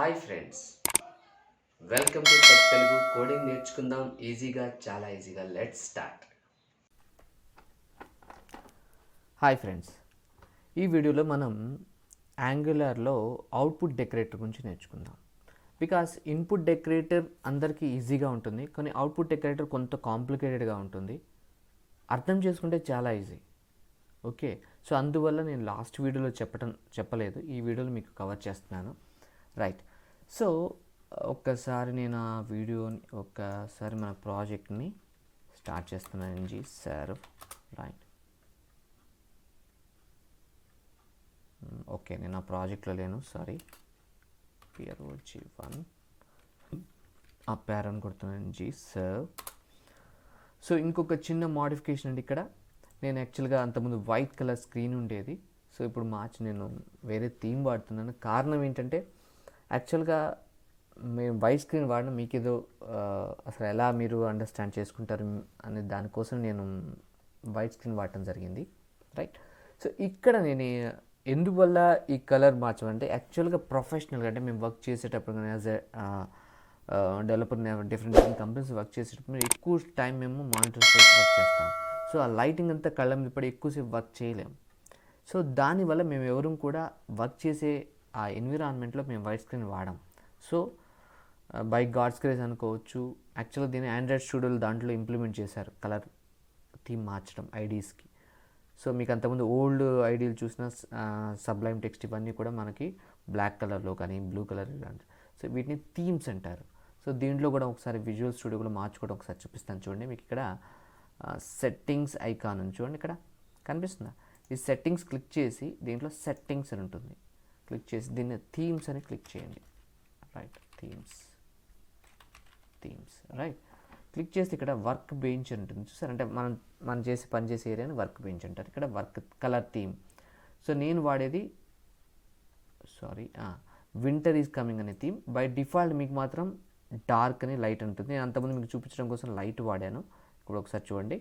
Hi friends, welcome to tech Telugu. Coding నేర్చుకుందాం ఈజీగా, చాలా ఈజీగా. Let's start. హాయ్ ఫ్రెండ్స్, ఈ వీడియోలో మనం యాంగులర్లో అవుట్పుట్ డెకరేటర్ గురించి నేర్చుకుందాం. బికాస్ ఇన్పుట్ డెకరేటర్ అందరికీ ఈజీగా ఉంటుంది, కానీ అవుట్పుట్ డెకరేటర్ కొంత కాంప్లికేటెడ్గా ఉంటుంది. అర్థం చేసుకుంటే చాలా ఈజీ. ఓకే, సో అందువల్ల నేను లాస్ట్ వీడియోలో చెప్పలేదు, ఈ వీడియోలో మీకు కవర్ చేస్తున్నాను. రైట్. సో ఒక్కసారి నేను ఆ వీడియోని ఒక్కసారి మన ప్రాజెక్ట్ని స్టార్ట్ చేస్తున్నాను. NG serve. రైట్. ఓకే, నేను ఆ ప్రాజెక్ట్లో లేను, సారీ. PROG1 ఆ ప్యారన్ కొడుతున్నాను, ఎన్జీ సర్వ్. సో ఇంకొక చిన్న మోడిఫికేషన్ అండి. ఇక్కడ నేను యాక్చువల్గా అంతకుముందు వైట్ కలర్ స్క్రీన్ ఉండేది, సో ఇప్పుడు మార్చి నేను వేరే థీమ్ వాడుతున్నాను. కారణం ఏంటంటే యాక్చువల్గా మేము వైట్ స్క్రీన్ వాడిన మీకేదో అసలు ఎలా మీరు అండర్స్టాండ్ చేసుకుంటారు అనే దానికోసం నేను వైట్ స్క్రీన్ వాడటం జరిగింది. రైట్. సో ఇక్కడ నేను ఎందువల్ల ఈ కలర్ మార్చమంటే యాక్చువల్గా ప్రొఫెషనల్గా, అంటే మేము వర్క్ చేసేటప్పుడు కానీ as a developer different companies work చేసేటప్పుడు ఎక్కువ టైం మేము మానిటర్స్తో వర్క్ చేస్తాం. సో ఆ లైటింగ్ అంతా కళ్ళ మీద పడి ఎక్కువసేపు వర్క్ చేయలేము. సో దానివల్ల మేము ఎవరూ కూడా వర్క్ చేసే ఆ ఎన్విరాన్మెంట్లో మేము వైట్ స్క్రీన్ వాడాం. సో బై గాడ్స్ గ్రేస్ అనుకోవచ్చు. యాక్చువల్గా దీన్ని ఆండ్రాయిడ్ స్టూడియోలో దాంట్లో ఇంప్లిమెంట్ చేశారు, కలర్ థీమ్ మార్చడం ఐడీస్కి. సో మీకు అంతకుముందు ఓల్డ్ ఐడీలు చూసిన సబ్లైమ్ టెక్స్ట్ ఇవన్నీ కూడా మనకి బ్లాక్ కలర్లో కానీ బ్లూ కలర్ ఇలాంటి. సో వీటిని థీమ్స్ అంటారు. సో దీంట్లో కూడా ఒకసారి విజువల్ స్టూడియో కూడా మార్చుకోవడం ఒకసారి చూపిస్తాను చూడండి. మీకు ఇక్కడ సెట్టింగ్స్ ఐకాన్ ఉంది చూడండి, ఇక్కడ కనిపిస్తుందా? ఈ సెట్టింగ్స్ క్లిక్ చేసి దీంట్లో సెట్టింగ్స్ అని ఉంటుంది, క్లిక్ చేసి దీన్ని థీమ్స్ అని క్లిక్ చేయండి. Right, themes. రైట్, క్లిక్ చేసి ఇక్కడ వర్క్ బెంచ్ అని ఉంటుంది చూసారు, అంటే మనం పనిచేసే ఏరియాని వర్క్ బెంచ్ అంటారు. ఇక్కడ వర్క్ కలర్ థీమ్. సో నేను వాడేది వింటర్ ఈజ్ కమింగ్ అనే థీమ్. బై డిఫాల్ట్ మీకు మాత్రం డార్క్ అని లైట్ ఉంటుంది. నేను అంతకుముందు మీకు చూపించడం కోసం లైట్ వాడాను, ఇప్పుడు ఒకసారి చూడండి.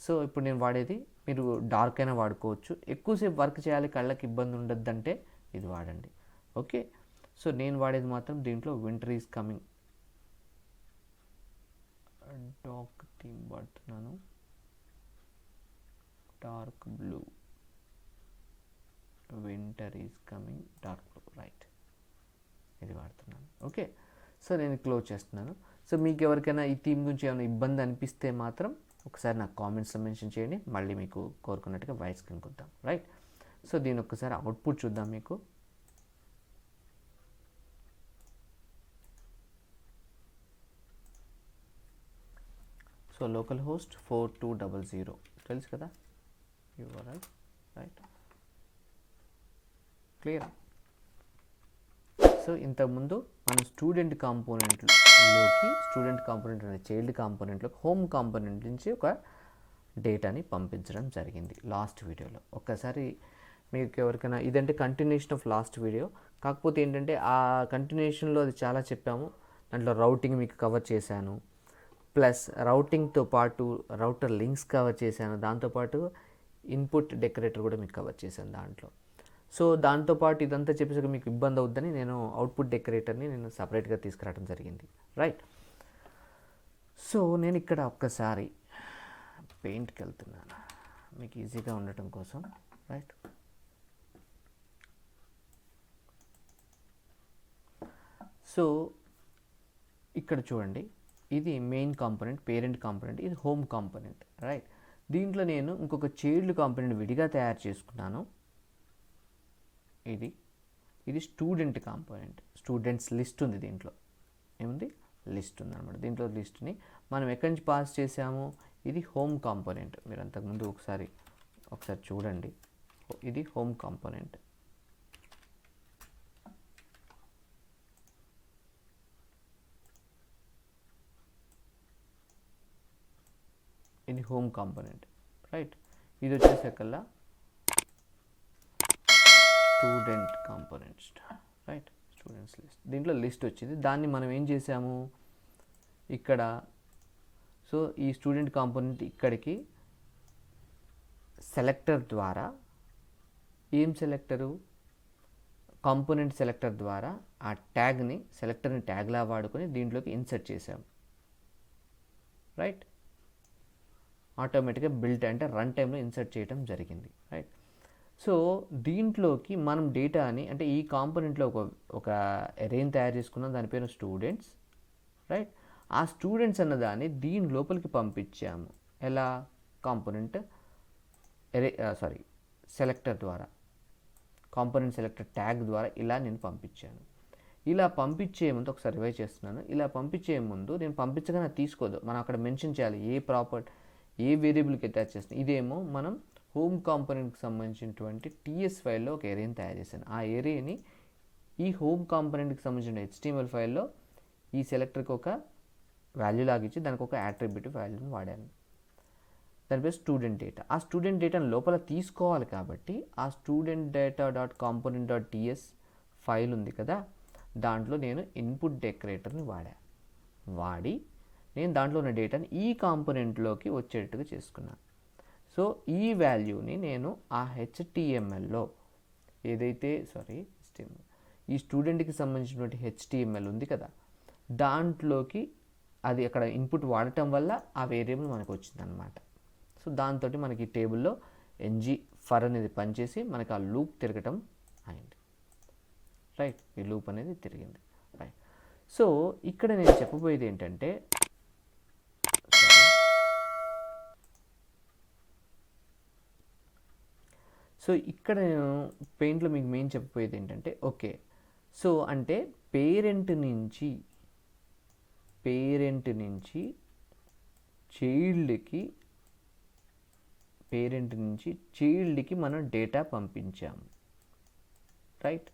సో ఇప్పుడు నేను వాడేది, మీరు డార్క్ అయినా వాడుకోవచ్చు. ఎక్కువసేపు వర్క్ చేయాలి, కళ్ళకి ఇబ్బంది ఉండద్దంటే ఇది వాడండి. ఓకే, సో నేను వాడేది మాత్రం దీంట్లో winter is coming dark theme వాడుతున్నాను. Dark blue, winter is coming dark blue. Right, ఇది వాడుతున్నాను. ఓకే, సో నేను క్లోజ్ చేస్తున్నాను. సో మీకు ఎవరికైనా ఈ థీమ్ గురించి ఏమైనా ఇబ్బంది అనిపిస్తే మాత్రం ఒకసారి నాకు కామెంట్స్లో మెన్షన్ చేయండి, మళ్ళీ మీకు కోరుకున్నట్టుగా వైట్ స్క్రీన్ కొద్దాం. రైట్. సో దీని ఒక్కసారి అవుట్పుట్ చూద్దాం మీకు. సో లోకల్ హోస్ట్ 4200 తెలుసు కదా, URL. Right, clear. సో ఇంతకుముందు మనం స్టూడెంట్ కాంపోనెంట్ అనే చైల్డ్ కాంపోనెంట్లోకి హోమ్ కాంపోనెంట్ నుంచి ఒక డేటాని పంపించడం జరిగింది లాస్ట్ వీడియోలో. ఒక్కసారి మీకు ఎవరికైనా ఇదంటే కంటిన్యూషన్ ఆఫ్ లాస్ట్ వీడియో, కాకపోతే ఏంటంటే ఆ కంటిన్యూషన్లో అది చాలా చెప్పాము. దాంట్లో రౌటింగ్ మీకు కవర్ చేశాను, ప్లస్ రౌటింగ్తో పాటు రౌటర్ లింక్స్ కవర్ చేశాను, దాంతోపాటు ఇన్పుట్ డెకరేటర్ కూడా మీకు కవర్ చేశాను దాంట్లో. సో దాంతోపాటు ఇదంతా చెప్పేసాక మీకు ఇబ్బంది అవుద్దని నేను అవుట్పుట్ డెకరేటర్ని నేను సపరేట్గా తీసుకురావడం జరిగింది. రైట్. సో నేను ఇక్కడ ఒక్కసారి పెయింట్కి వెళ్తున్నాను మీకు ఈజీగా ఉండటం కోసం. రైట్. సో ఇక్కడ చూడండి, ఇది మెయిన్ కాంపోనెంట్, పేరెంట్ కాంపోనెంట్, ఇది హోమ్ కాంపోనెంట్. రైట్. దీంట్లో నేను ఇంకొక చైల్డ్ కాంపోనెంట్ విడిగా తయారు చేసుకున్నాను. ఇది స్టూడెంట్ కాంపోనెంట్, స్టూడెంట్స్ లిస్ట్ ఉంది దీంట్లో. ఏముంది? లిస్ట్ ఉందన్నమాట. దీంట్లో లిస్ట్ని మనం ఎక్కడి నుంచి పాస్ చేసాము, ఇది హోమ్ కాంపోనెంట్. మీరు అంతకుముందు ఒకసారి చూడండి, ఇది హోమ్ కాంపోనెంట్. ఇది హోమ్ కాంపోనెంట్. రైట్. ఇది వచ్చేసరికల్లా student components. Right, students list. దీంట్లో లిస్ట్ వచ్చింది, దాన్ని మనం ఏం చేసాము ఇక్కడ. సో ఈ స్టూడెంట్ కాంపోనెంట్ ఇక్కడికి సెలెక్టర్ ద్వారా, ఏం సెలెక్టరు, కాంపోనెంట్ సెలెక్టర్ ద్వారా ఆ ట్యాగ్ని సెలెక్టర్ని ట్యాగ్లా వాడుకొని దీంట్లోకి ఇన్సర్ట్ చేసాం, రైట్. ఆటోమేటిక్గా బిల్ట్ అంటే రన్ టైంలో ఇన్సర్ట్ చేయడం జరిగింది, రైట్. సో దీంట్లోకి మనం డేటాని అంటే ఈ కాంపోనెంట్లో ఒక ఎరేని తయారు చేసుకున్నాం, దాని పేరు స్టూడెంట్స్, రైట్. ఆ స్టూడెంట్స్ అన్నదాన్ని దీని లోపలికి పంపించాము. ఎలా? కాంపోనెంట్ సెలెక్టర్ ద్వారా, కాంపోనెంట్ సెలెక్టర్ ట్యాగ్ ద్వారా ఇలా నేను పంపించాను. ఇలా పంపించే ముందు ఒకసారి రివైజ్ చేస్తున్నాను. ఇలా పంపించే ముందు నేను పంపించగానే తీసుకోదు, మనం అక్కడ మెన్షన్ చేయాలి ఏ వేరియబుల్కి అటాచ్ చేస్తాం. ఇదేమో మనం హోమ్ కాంపోనెంట్కి సంబంధించినటువంటి టీఎస్ ఫైల్లో ఒక ఏరియాని తయారు చేశాను. ఆ ఏరియాని ఈ హోమ్ కాంపోనెంట్కి సంబంధించిన HTML ఫైల్లో ఈ సెలెక్టర్కి ఒక వాల్యూ లాగిచ్చి దానికి ఒక యాట్రిబ్యూట్ వాల్యూని వాడాను. దాని పేరు స్టూడెంట్ డేటా. ఆ స్టూడెంట్ డేటాను లోపల తీసుకోవాలి కాబట్టి ఆ student data dot component dot TS file ఉంది కదా, దాంట్లో నేను ఇన్పుట్ డెకరేటర్ని వాడి నేను దాంట్లో ఉన్న డేటాని ఈ కాంపోనెంట్లోకి వచ్చేటట్టుగా చేసుకున్నాను. సో ఈ వాల్యూని నేను ఆ HTMLలో ఏదైతే ఈ స్టూడెంట్కి సంబంధించినటువంటి HTML ఉంది కదా, దాంట్లోకి అది అక్కడ ఇన్పుట్ వాడటం వల్ల ఆ వేరియబుల్ మనకు వచ్చిందనమాట. సో దాంతో మనకి టేబుల్లో ng_for అనేది పనిచేసి మనకి ఆ లూప్ తిరగటం అయింది, రైట్. ఈ లూప్ అనేది తిరిగింది, రైట్. సో ఇక్కడ నేను చెప్పబోయేది ఏంటంటే ఇక్కడ నేను పెయింట్లో మీకు మెయిన్ చెప్పబోయేది ఏంటంటే ఓకే, సో అంటే పేరెంట్ నుంచి చైల్డ్కి మనం డేటా పంపించాము, రైట్.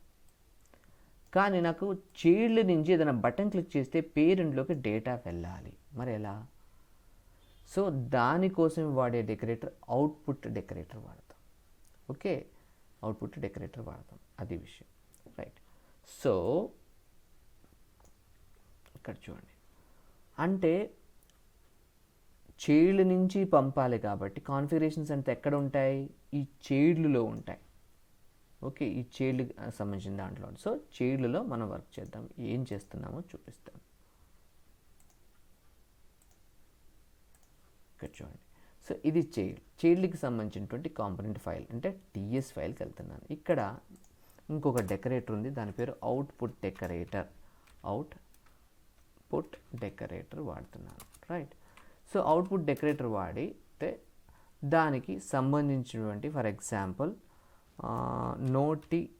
కానీ నాకు చైల్డ్ నుంచి ఏదైనా బటన్ క్లిక్ చేస్తే పేరెంట్లోకి డేటా వెళ్ళాలి, మరి ఎలా? సో దానికోసం వాడే డెకరేటర్ అవుట్పుట్ డెకరేటర్ వాడతాం, ఓకే. అవుట్పుట్ డెకరేటర్ వాడతాం, అది విషయం, రైట్. సో ఇక్కడ చూడండి, అంటే చైల్డ్ నుంచి పంపాలి కాబట్టి కాన్ఫిగరేషన్స్ అంతా ఎక్కడ ఉంటాయి? ఈ చైల్డ్లో ఉంటాయి, ఓకే. ఈ చైల్డ్ సంబంధించిన దాంట్లో. సో చైల్డ్లో మనం వర్క్ చేద్దాం, ఏం చేస్తున్నామో చూపిస్తాం. ఇక్కడ చూడండి, సో ఇది చైల్డ్కి సంబంధించినటువంటి కాంపోనెంట్ ఫైల్ అంటే టీఎస్ ఫైల్కి వెళ్తున్నాను. ఇక్కడ ఇంకొక డెకరేటర్ ఉంది, దాని పేరు అవుట్పుట్ డెకరేటర్ వాడుతున్నాను, రైట్. సో అవుట్పుట్ డెకరేటర్ వాడితే దానికి సంబంధించినటువంటి ఫర్ ఎగ్జాంపుల్ నోటిఫై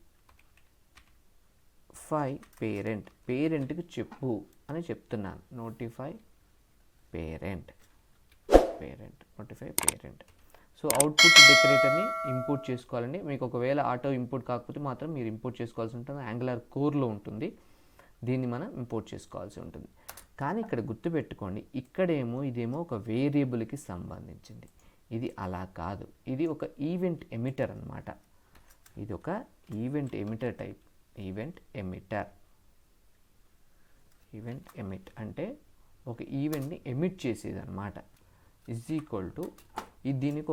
పేరెంట్కి చెప్పు అని చెప్తున్నాను. Notify parent. సో అవుట్పుట్ డెకరేటర్ని ఇంపోర్ట్ చేసుకోవాలండి. మీకు ఒకవేళ ఆటో ఇంపోర్ట్ కాకపోతే మాత్రం మీరు ఇంపోర్ట్ చేసుకోవాల్సి ఉంటుంది. యాంగులర్ కోర్లో ఉంటుంది, దీన్ని మనం ఇంపోర్ట్ చేసుకోవాల్సి ఉంటుంది. కానీ ఇక్కడ గుర్తుపెట్టుకోండి, ఇదేమో ఒక వేరియబుల్కి సంబంధించింది, ఇది అలా కాదు. ఇది ఒక ఈవెంట్ ఎమిటర్ అన్నమాట. ఇది ఒక event emitter type. Event emit అంటే ఒక ఈవెంట్ని ఎమిట్ చేసేది అనమాట. దీనికి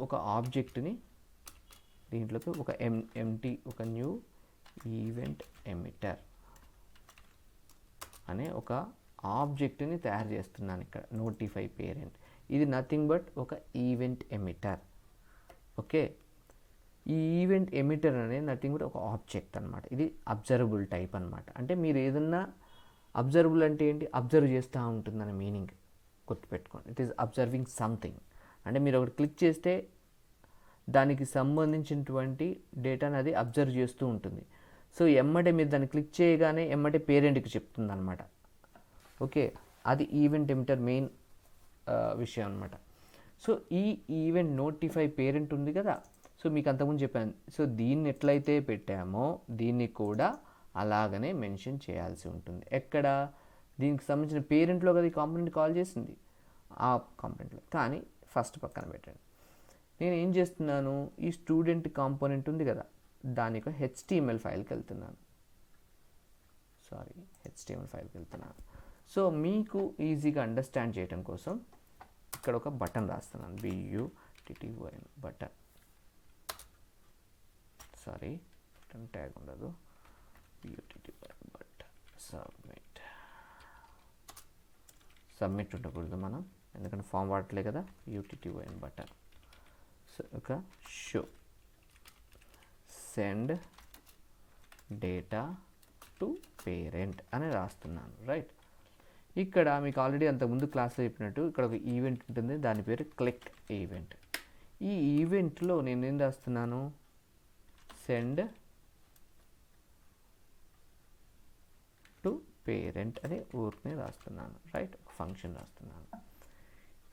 ఒక ఆబ్జెక్ట్ని దీంట్లోకి ఒక ఒక న్యూ ఈవెంట్ ఎమిటర్ అనే ఒక ఆబ్జెక్ట్ని తయారు చేస్తున్నాను ఇక్కడ. నోటిఫై పేరెంట్, ఇది నథింగ్ బట్ ఒక ఈవెంట్ ఎమిటర్, ఓకే. ఈ ఈవెంట్ ఎమిటర్ అనేది నథింగ్ బట్ ఒక ఆబ్జెక్ట్ అనమాట. ఇది అబ్జర్వబుల్ టైప్ అనమాట. అంటే మీరు ఏదన్నా అబ్జర్వబుల్ అంటే ఏంటి? అబ్జర్వ్ చేస్తూ ఉంటుందని మీనింగ్, గుర్తుపెట్టుకోండి. It is observing something. అంటే మీరు ఒకటి క్లిక్ చేస్తే దానికి సంబంధించినటువంటి డేటాని అది అబ్జర్వ్ చేస్తూ ఉంటుంది. సో ఎమ్మటే మీరు దాన్ని క్లిక్ చేయగానే ఎమ్మటే పేరెంట్కి చెప్తుంది అనమాట, ఓకే. అది ఈవెంట్ ఎమిటర్ మెయిన్ విషయం అనమాట. సో ఈ ఈవెంట్ నోటిఫై పేరెంట్ ఉంది కదా, సో మీకు అంతకుముందు చెప్పాను. సో దీన్ని ఎట్లయితే పెట్టామో దీన్ని కూడా అలాగనే మెన్షన్ చేయాల్సి ఉంటుంది. ఎక్కడ? దీనికి సంబంధించిన పేరెంట్లో కదా ఈ కాంపోనెంట్ కాల్ చేసింది, ఆ కాంపోనెంట్లో. కానీ ఫస్ట్ పక్కన పెట్టండి, నేను ఏం చేస్తున్నాను, ఈ స్టూడెంట్ కాంపోనెంట్ ఉంది కదా, దానికి HTML ఫైల్కి వెళ్తున్నాను. సో మీకు ఈజీగా అండర్స్టాండ్ చేయడం కోసం ఇక్కడ ఒక బటన్ రాస్తున్నాను, BUTTON బటన్. రిటర్న్ ట్యాగ్ ఉండదు, యూటీటీ బట్ సబ్మిట్ ఉండకూడదు మనం, ఎందుకంటే ఫామ్ వాడట్లే కదా, యూటీటీ వైన్ బటన్. సో ఒక show send data to parent అని రాస్తున్నాను, రైట్. ఇక్కడ మీకు ఆల్రెడీ అంతకుముందు క్లాస్లో చెప్పినట్టు ఇక్కడ ఒక ఈవెంట్ ఉంటుంది, దాని పేరు క్లిక్ ఈవెంట్. ఈ ఈవెంట్లో నేను ఏం రాస్తున్నాను, సెండ్ టు పేరెంట్ అని ఊరిని రాస్తున్నాను, రైట్. ఒక ఫంక్షన్ రాస్తున్నాను.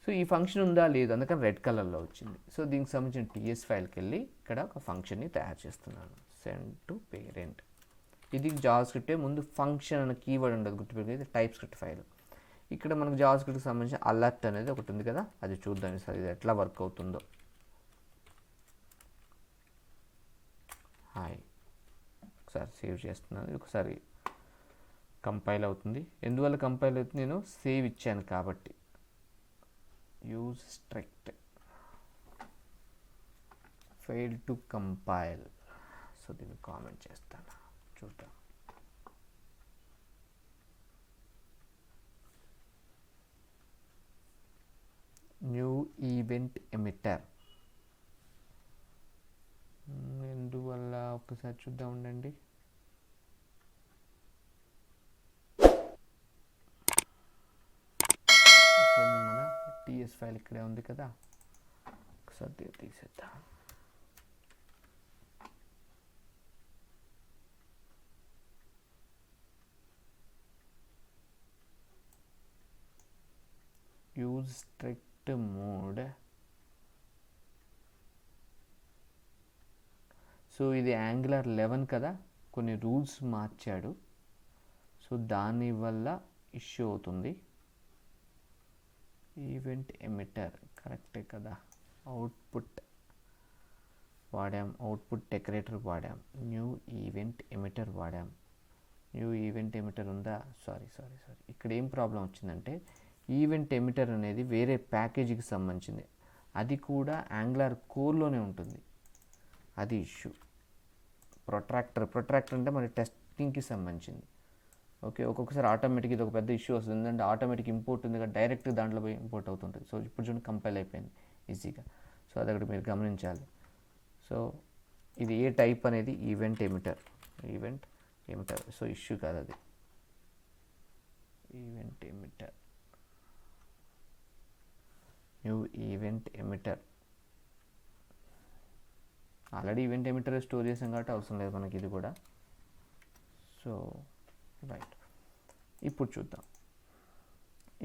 సో ఈ ఫంక్షన్ ఉందా లేదు, అందుకని రెడ్ కలర్లో వచ్చింది. సో దీనికి సంబంధించిన టీఎస్ ఫైల్కి వెళ్ళి ఇక్కడ ఒక ఫంక్షన్ని తయారు చేస్తున్నాను, సెండ్ టు పేరెంట్. ఇది జావాస్క్రిప్టే, ముందు ఫంక్షన్ అనే కీవర్డ్ ఉండదు, గుర్తుపెట్టుకుని ఇది టైప్ స్క్రిప్ట్ ఫైల్. ఇక్కడ మనకు జావాస్క్రిప్ట్కి సంబంధించిన అలర్ట్ అనేది ఒకటి ఉంది కదా, అది చూద్దాం సార్ ఇది ఎట్లా వర్క్ అవుతుందో. హాయ్, ఒకసారి సేవ్ చేస్తున్నాను, ఒకసారి కంపైల్ అవుతుంది. ఎందువల్ల కంపైల్ అవుతుంది, నేను సేవ్ ఇచ్చాను కాబట్టి. Use strict fail to compile. So దీన్ని కామెంట్ చేస్తాను, చూద్దాం. న్యూ ఈవెంట్ ఎమిటర్ ఎందువల్ల ఒకసారి చూద్దాం, ఉండండి. మన టీఎస్ ఫైల్ ఇక్కడే ఉంది కదా, ఒకసారి తీసేద్దాం. Use strict mode. సో ఇది యాంగులర్ 11 కదా, కొన్ని రూల్స్ మార్చాడు, సో దానివల్ల ఇష్యూ అవుతుంది. ఈవెంట్ ఎమిటర్ కరెక్టే కదా, అవుట్పుట్ వాడాం, అవుట్పుట్ డెకరేటర్ వాడాం, న్యూ ఈవెంట్ ఎమిటర్ వాడాం. న్యూ ఈవెంట్ ఎమిటర్ ఉందా, సారీ ఇక్కడ ఏం ప్రాబ్లం వచ్చిందంటే ఈవెంట్ ఎమిటర్ అనేది వేరే ప్యాకేజీకి సంబంధించింది, అది కూడా యాంగులర్ కోర్లోనే ఉంటుంది, అది ఇష్యూ. ప్రొట్రాక్టర్ అంటే మన టెస్టింగ్కి సంబంధించింది. ఓకే, ఒక్కొక్కసారి ఆటోమేటిక్ ఇది ఒక పెద్ద ఇష్యూ వస్తుంది, ఎందుకంటే ఆటోమేటిక్ ఇంపోర్ట్ ఉంది కదా, డైరెక్ట్ దాంట్లో పోయి ఇంపోర్ట్ అవుతుంటుంది. సో ఇప్పుడు చూడండి కంపైల్ అయిపోయింది ఈజీగా. సో అది ఒకటి మీరు గమనించాలి. సో ఇది ఏ టైప్ అనేది ఈవెంట్ ఎమిటర్. సో ఇష్యూ కాదు అది, event emitter, new event emitter. Already event emitter store చేసాం కాబట్టి అవసరం లేదు మనకి ఇది కూడా. సో రైట్, ఇప్పుడు చూద్దాం.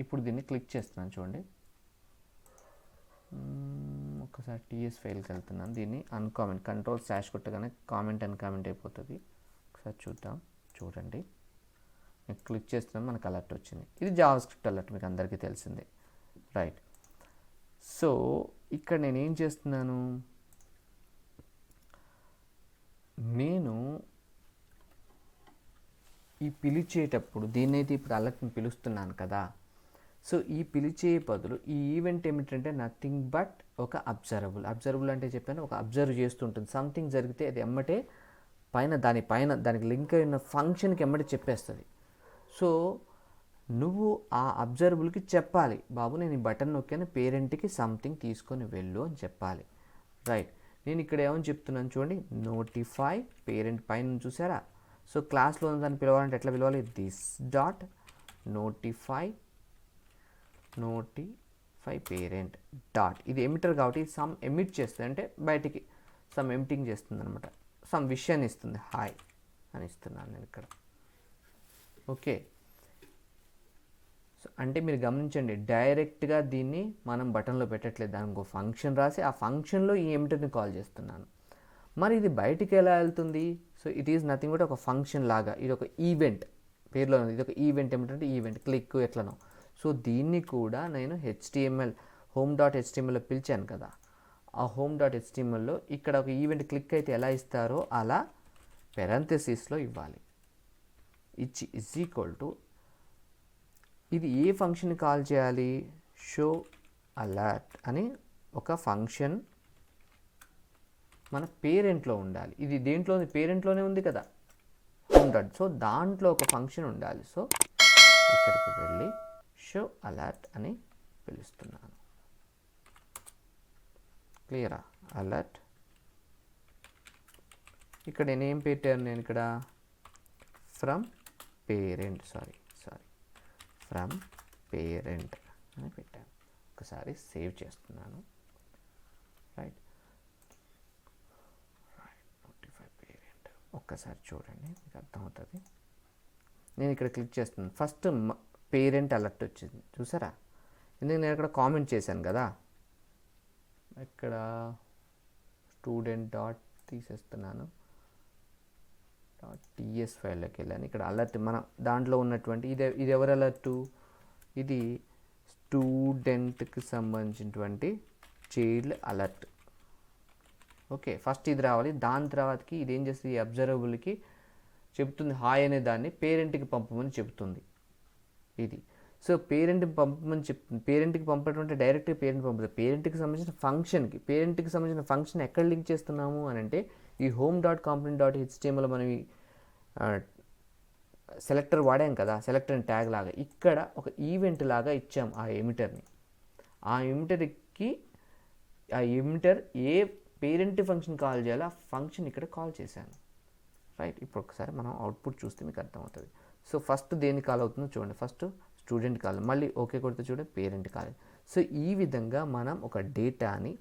ఇప్పుడు దీన్ని క్లిక్ చేస్తున్నాను చూడండి, ఒకసారి టీఎస్ ఫైల్కి వెళ్తున్నాను. దీన్ని అన్కామెంట్ కంట్రోల్/ కొట్టగానే కామెంట్ అన్కామెంట్ అయిపోతుంది. ఒకసారి చూద్దాం, చూడండి. నేను క్లిక్ చేస్తున్నాను, మనకు అలర్ట్ వచ్చింది. ఇది జావాస్క్రిప్ట్ అలర్ట్, మీకు అందరికీ తెలిసిందే, రైట్. సో ఇక్కడ నేను ఏం చేస్తున్నాను, నేను ఈ పిలిచేటప్పుడు దీన్నైతే ఇప్పుడు అలర్ట్ని పిలుస్తున్నాను కదా, సో ఈ పిలిచే బదులు ఈ ఈవెంట్ ఏమిటంటే నథింగ్ బట్ ఒక అబ్జర్వబుల్ అంటే చెప్పాను, ఒక అబ్జర్వ్ చేస్తుంటుంది. సంథింగ్ జరిగితే అది ఎమ్మటే దానికి లింక్ అయిన ఫంక్షన్కి ఎమ్మటే చెప్పేస్తుంది. సో నువ్వు ఆ అబ్జర్వబుల్కి చెప్పాలి, బాబు నేను ఈ బటన్ నొక్కాను, పేరెంట్కి సంథింగ్ తీసుకొని వెళ్ళు అని చెప్పాలి, రైట్. నేను ఇక్కడ ఏమని చెప్తున్నాను చూడండి, నోటిఫై పేరెంట్ పైన చూసారా. సో క్లాస్లో దాన్ని పిలవాలంటే ఎట్లా పిలవాలి, this dot notify parent dot. ఇది ఎమిటర్ కాబట్టి సమ్ ఎమిట్ చేస్తుంది, అంటే బయటికి సమ్ ఎమిటింగ్ చేస్తుంది అనమాట, సమ్ విషయాన్ని ఇస్తుంది, హాయ్ అని ఇస్తున్నాను నేను ఇక్కడ. ఓకే, సో అంటే మీరు గమనించండి, డైరెక్ట్గా దీన్ని మనం బటన్లో పెట్టట్లేదు, దానికి ఒక ఫంక్షన్ రాసి ఆ ఫంక్షన్లో ఈ ఎమిటర్ని కాల్ చేస్తున్నాను. మరి ఇది బయటికి ఎలా వెళ్తుంది, so it is nothing but ఒక ఫంక్షన్ లాగా, ఇది ఒక ఈవెంట్ పేరులో ఉంది, ఇది ఒక ఈవెంట్ ఏమిటంటే ఈవెంట్ క్లిక్ ఎట్లనో. సో దీన్ని కూడా నేను HTML home.htmlలో పిలిచాను కదా, ఆ home.htmlలో ఇక్కడ ఒక ఈవెంట్ క్లిక్ అయితే ఎలా ఇస్తారో అలా పెరంథసిస్లో ఇవ్వాలి, ఇచ్చి ఇజ్ ఈక్వల్ టు ఇది ఏ ఫంక్షన్ కాల్ చేయాలి, షో అలర్ట్ అని ఒక ఫంక్షన్ మన పేరెంట్లో ఉండాలి. ఇది దేంట్లో ఉంది? పేరెంట్లోనే ఉంది కదా హోమ్ డాట్. సో దాంట్లో ఒక ఫంక్షన్ ఉండాలి. సో ఇక్కడికి వెళ్ళి షో అలర్ట్ అని పిలుస్తున్నాను. క్లియరా? అలర్ట్. ఇక్కడ నేనేం పెట్టాను? నేను ఇక్కడ ఫ్రమ్ పేరెంట్ ఫ్రమ్ పేరెంట్ అని పెట్టాను. ఒకసారి సేవ్ చేస్తున్నాను. Right, notify parent. ఒక్కసారి చూడండి, మీకు అర్థమవుతుంది. నేను ఇక్కడ క్లిక్ చేస్తున్నాను. ఫస్ట్ పేరెంట్ అలర్ట్ వచ్చింది, చూసారా? ఎందుకు నేను ఇక్కడ కామెంట్ చేశాను కదా, ఇక్కడ స్టూడెంట్ డాట్ తీసేస్తున్నాను, టీఎస్ ఫైల్లోకి వెళ్ళాను. ఇక్కడ అలర్ట్ మన దాంట్లో ఉన్నటువంటి ఇది ఎవరు అలర్టు? ఇది స్టూడెంట్కి సంబంధించినటువంటి చైల్డ్ అలర్ట్. ఓకే, ఫస్ట్ ఇది రావాలి. దాని తర్వాతకి ఇది ఏం చేస్తుంది? అబ్జర్వబుల్కి చెప్తుంది హాయ్ అనే దాన్ని పేరెంట్కి పంపమని చెప్తుంది ఇది. సో పేరెంట్కి పంపమని చెప్తుంది. పేరెంట్కి పంపడం అంటే డైరెక్ట్గా పేరెంట్ పంపుతుంది. పేరెంట్కి సంబంధించిన ఫంక్షన్ ఎక్కడ లింక్ చేస్తున్నాము అని అంటే ఈ home dot component dot HTML మనం సెలెక్టర్ వాడాం కదా, సెలెక్టర్ ట్యాగ్ లాగా ఇక్కడ ఒక ఈవెంట్ లాగా ఇచ్చాం ఆ ఎమిటర్ని. ఆ ఎమిటర్ ఏ పేరెంట్ ఫంక్షన్ కాల్ చేయాలో ఆ ఫంక్షన్ ఇక్కడ కాల్ చేశాను. రైట్, ఇప్పుడు ఒకసారి మనం అవుట్పుట్ చూస్తే మీకు అర్థమవుతుంది. సో ఫస్ట్ దేనికి కాల్ అవుతుందో చూడండి. ఫస్ట్ స్టూడెంట్ కాల్, మళ్ళీ ఓకే కొడితే చూడండి పేరెంట్ కాల్. సో ఈ విధంగా మనం ఒక డేటాని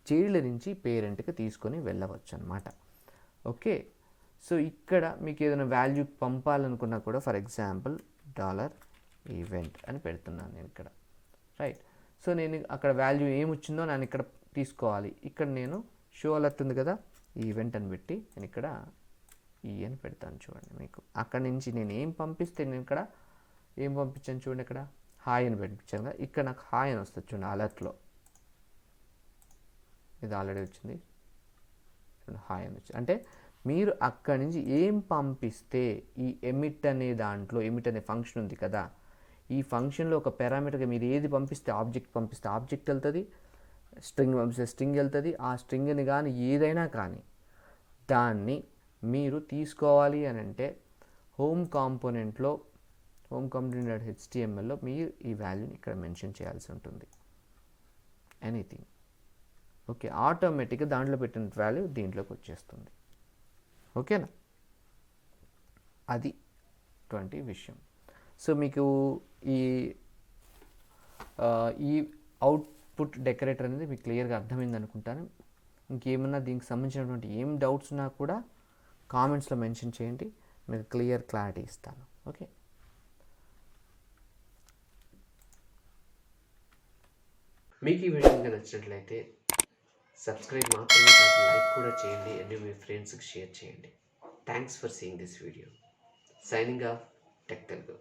చైల్డ్ నుంచి పేరెంట్కి తీసుకొని వెళ్ళవచ్చు అనమాట. ఓకే, సో ఇక్కడ మీకు ఏదైనా వాల్యూ పంపాలనుకున్నా కూడా ఫర్ ఎగ్జాంపుల్ $ఈవెంట్ అని పెడుతున్నాను నేను ఇక్కడ. రైట్, సో నేను అక్కడ వాల్యూ ఏమొచ్చిందో నేను ఇక్కడ తీసుకోవాలి. ఇక్కడ నేను షో అలర్ట్ ఉంది కదా, ఈవెంట్ అని పెట్టి నేను ఇక్కడ అని పెడతాను. చూడండి, మీకు అక్కడ నుంచి నేను ఏం పంపిస్తే నేను ఇక్కడ ఏం పంపించాను చూడండి, ఇక్కడ హాయ్ అని పంపించాను కదా, ఇక్కడ నాకు హాయ్ అని వస్తుంది చూడండి అలర్ట్లో. ఇది ఆల్రెడీ వచ్చింది చూడండి, హాయ్ అని వచ్చింది. అంటే మీరు అక్కడి నుంచి ఏం పంపిస్తే ఈ ఎమిట్ అనే దాంట్లో ఎమిట్ అనే ఫంక్షన్ ఉంది కదా, ఈ ఫంక్షన్లో ఒక పారామీటర్గా మీరు ఏది పంపిస్తే ఆబ్జెక్ట్ వెళ్తుంది, స్ట్రింగ్ పంపిస్తే స్ట్రింగ్ వెళ్తుంది. ఆ స్ట్రింగ్ని కానీ ఏదైనా కానీ దాన్ని మీరు తీసుకోవాలి అని అంటే హోమ్ కాంపోనెంట్ డాట్ హెచ్టిఎంఎల్లో మీరు ఈ వాల్యూని ఇక్కడ మెన్షన్ చేయాల్సి ఉంటుంది. ఎనీథింగ్ ఓకే, ఆటోమేటిక్గా దాంట్లో పెట్టిన వాల్యూ దీంట్లోకి వచ్చేస్తుంది. ఓకేనా, అది అటువంటి విషయం. సో మీకు ఈ అవుట్పుట్ డెకరేటర్ అనేది మీకు క్లియర్గా అర్థమైంది అనుకుంటాను. ఇంకేమన్నా దీనికి సంబంధించినటువంటి ఏం డౌట్స్ ఉన్నా కూడా కామెంట్స్లో మెన్షన్ చేయండి, మీకు క్లారిటీ ఇస్తాను. ఓకే, మీకు ఈ వీడియో కనుక నచ్చినట్లయితే సబ్స్క్రైబ్ మాత్రమే కాదు లైక్ కూడా చేయండి అండ్ మీ ఫ్రెండ్స్కి షేర్ చేయండి. Thanks for seeing this video. Signing off tech Telugu.